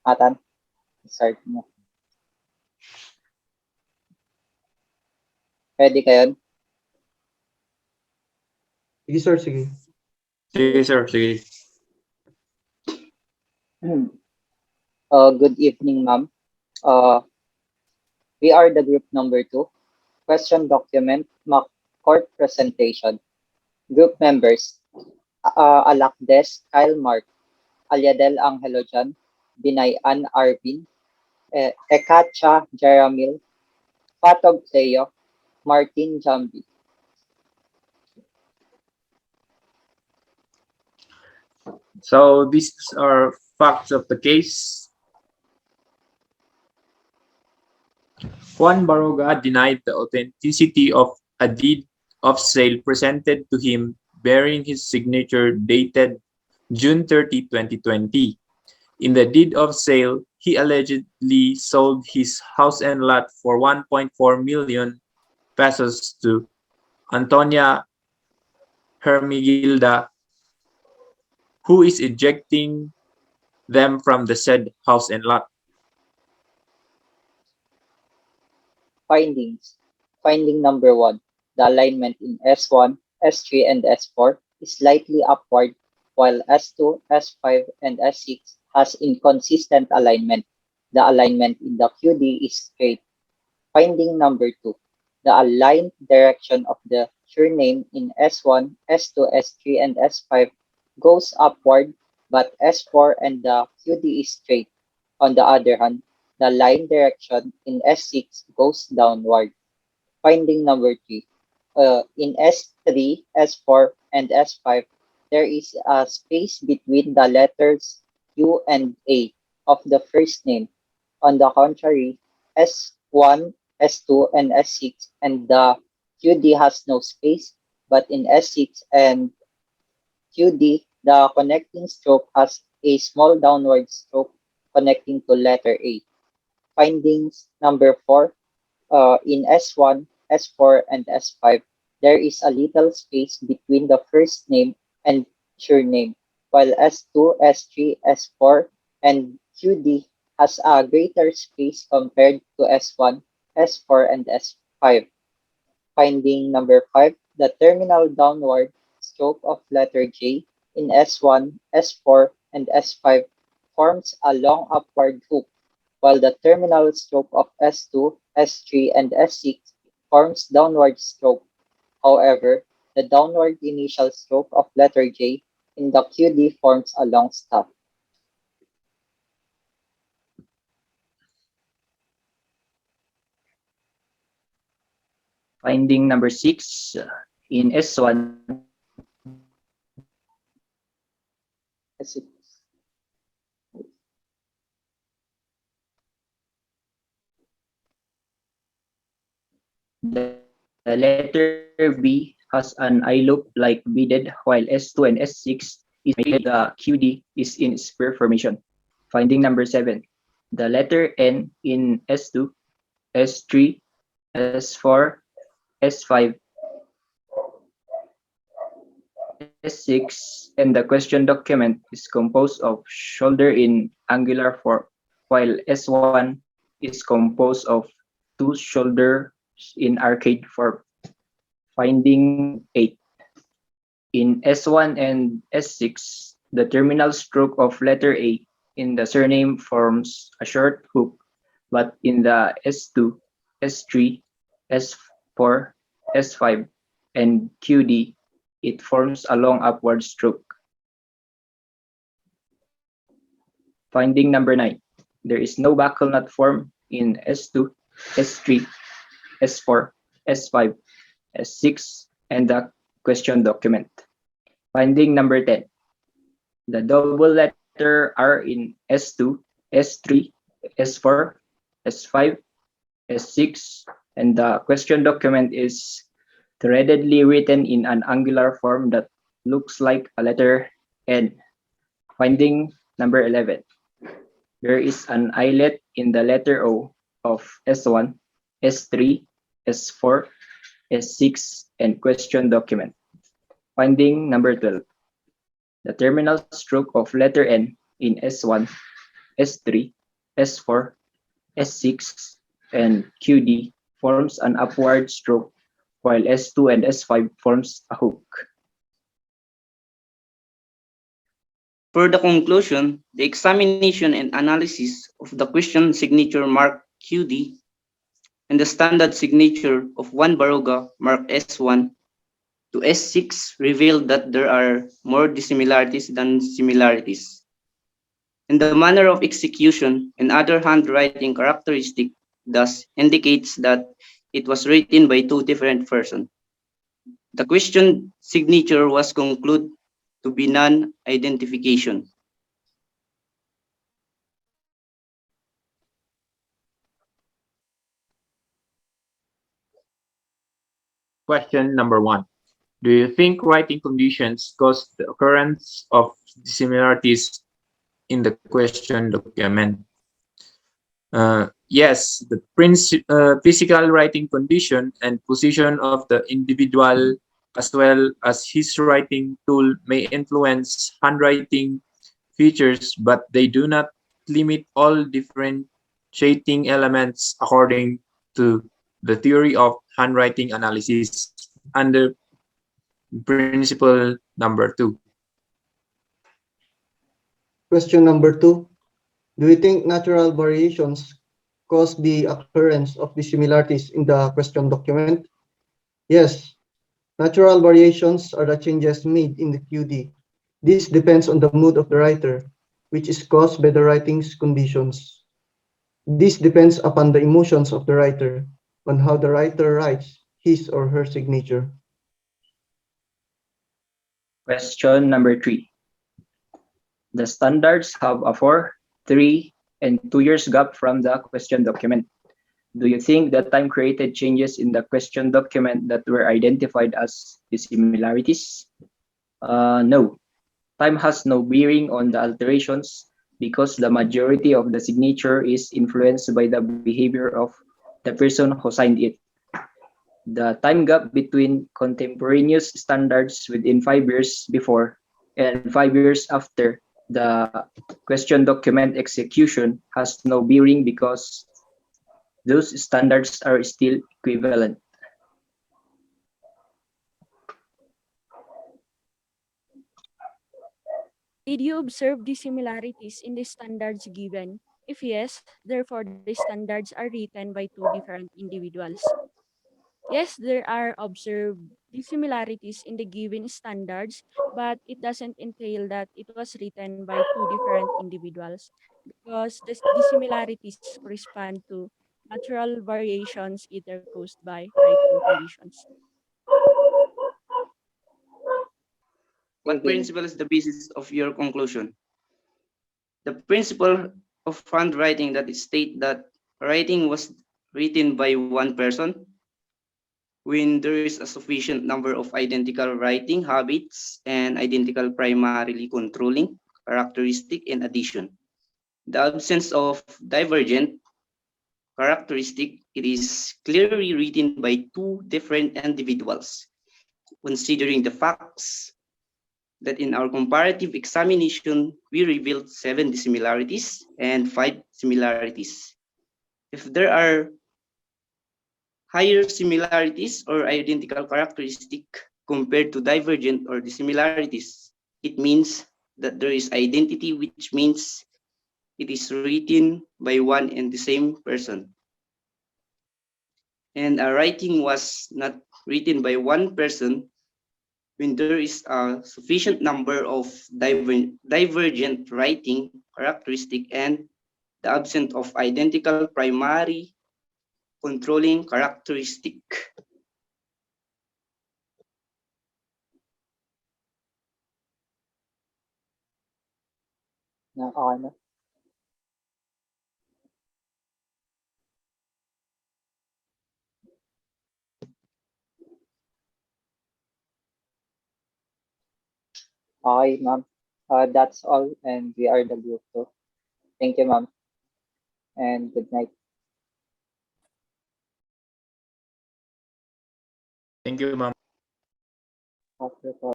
Matan, start mo. Ready kayo? Sige, sir, sige. Sige, sir. Sige. Good evening, ma'am. We are the group number 2. Question document, mock court presentation. Group members, Alakdes, Kyle Mark, Aliadel Angelo Jan, Binayan Arvin, Ekacha Jaramil, Patog Cleo, Martin Jambi. So these are facts of the case. Juan Baroga denied the authenticity of a deed of sale presented to him bearing his signature dated June 30, 2020. In the deed of sale, he allegedly sold his house and lot for 1.4 million pesos to Antonia Hermigilda, who is ejecting them from the said house and lot. Findings. Finding number 1. The alignment in S1, S3, and S4 is slightly upward, while S2, S5, and S6 has inconsistent alignment. The alignment in the QD is straight. Finding number 2. The aligned direction of the surname in S1, S2, S3, and S5 goes upward, but S4 and the QD is straight. On the other hand, the line direction in S6 goes downward. Finding number 3. In S3, S4, and S5, there is a space between the letters U and A of the first name. On the contrary, S1, S2, and S6 and the QD has no space, but in S6 and QD, the connecting stroke has a small downward stroke connecting to letter A. Findings number 4. In S1, S4, and S5, there is a little space between the first name and surname, while S2, S3, S4, and QD has a greater space compared to S1, S4, and S5. Finding number 5. The terminal downward stroke of letter J in S1, S4, and S5 forms a long upward hook, while the terminal stroke of S2, S3, and S6 forms downward stroke. However, the downward initial stroke of letter J in the QD forms a long stop. Finding number 6, in S1, S6. the letter B has an eye loop like beaded, while S2 and S6 is made the QD is in square formation. Finding number 7, the letter N in S2, S3, S4, S5, S6, and the question document is composed of shoulder in angular form, while S1 is composed of two shoulders in arcade form. Finding 8. In S1 and S6, the terminal stroke of letter A in the surname forms a short hook, but in the S2, S3, S4, S5, and QD, it forms a long upward stroke. Finding number 9. There is no buckle knot form in S2, S3, S4, S5, S6, and the question document. Finding number 10. The double letter R in S2, S3, S4, S5, S6, and the question document is threadedly written in an angular form that looks like a letter N. Finding number 11. There is an eyelet in the letter O of S1, S3, S4, S6, and question document. Finding number 12. The terminal stroke of letter N in S1, S3, S4, S6, and QD forms an upward stroke, while S2 and S5 forms a hook. For the conclusion, the examination and analysis of the question signature marked QD and the standard signature of one Baroga marked S1 to S6 revealed that there are more dissimilarities than similarities. And the manner of execution and other handwriting characteristic thus indicates that it was written by two different persons. The question signature was concluded to be non-identification. Question number 1. Do you think writing conditions cause the occurrence of dissimilarities in the question document? Yes, the physical writing condition and position of the individual as well as his writing tool may influence handwriting features, but they do not limit all differentiating elements according to the theory of handwriting analysis under principle number 2. Question number 2. Do you think natural variations cause the occurrence of dissimilarities in the question document? Yes. Natural variations are the changes made in the QD. This depends on the mood of the writer, which is caused by the writing's conditions. This depends upon the emotions of the writer, on how the writer writes his or her signature. Question number 3. The standards have a 4, 3, and 2 years gap from the question document. Do you think that time created changes in the question document that were identified as dissimilarities? No. Time has no bearing on the alterations because the majority of the signature is influenced by the behavior of the person who signed it. The time gap between contemporaneous standards within 5 years before and 5 years after the question document execution has no bearing because those standards are still equivalent. Did you observe dissimilarities in the standards given? If yes, therefore the standards are written by two different individuals. Yes, there are observed dissimilarities in the given standards, but it doesn't entail that it was written by two different individuals because the dissimilarities correspond to natural variations either caused by writing conditions. What principle is the basis of your conclusion? The principle of handwriting that state that writing was written by one person when there is a sufficient number of identical writing habits and identical primarily controlling characteristic in addition. The absence of divergent characteristic, it is clearly written by two different individuals, considering the facts that in our comparative examination, we revealed 7 dissimilarities and 5 similarities. If there are higher similarities or identical characteristic compared to divergent or dissimilarities, it means that there is identity, which means it is written by one and the same person. And a writing was not written by one person when there is a sufficient number of divergent writing characteristic and the absence of identical primary controlling characteristic. Okay na. Okay, ma'am. That's all, and we are the group too. Thank you, ma'am, and good night. Thank you, ma'am. After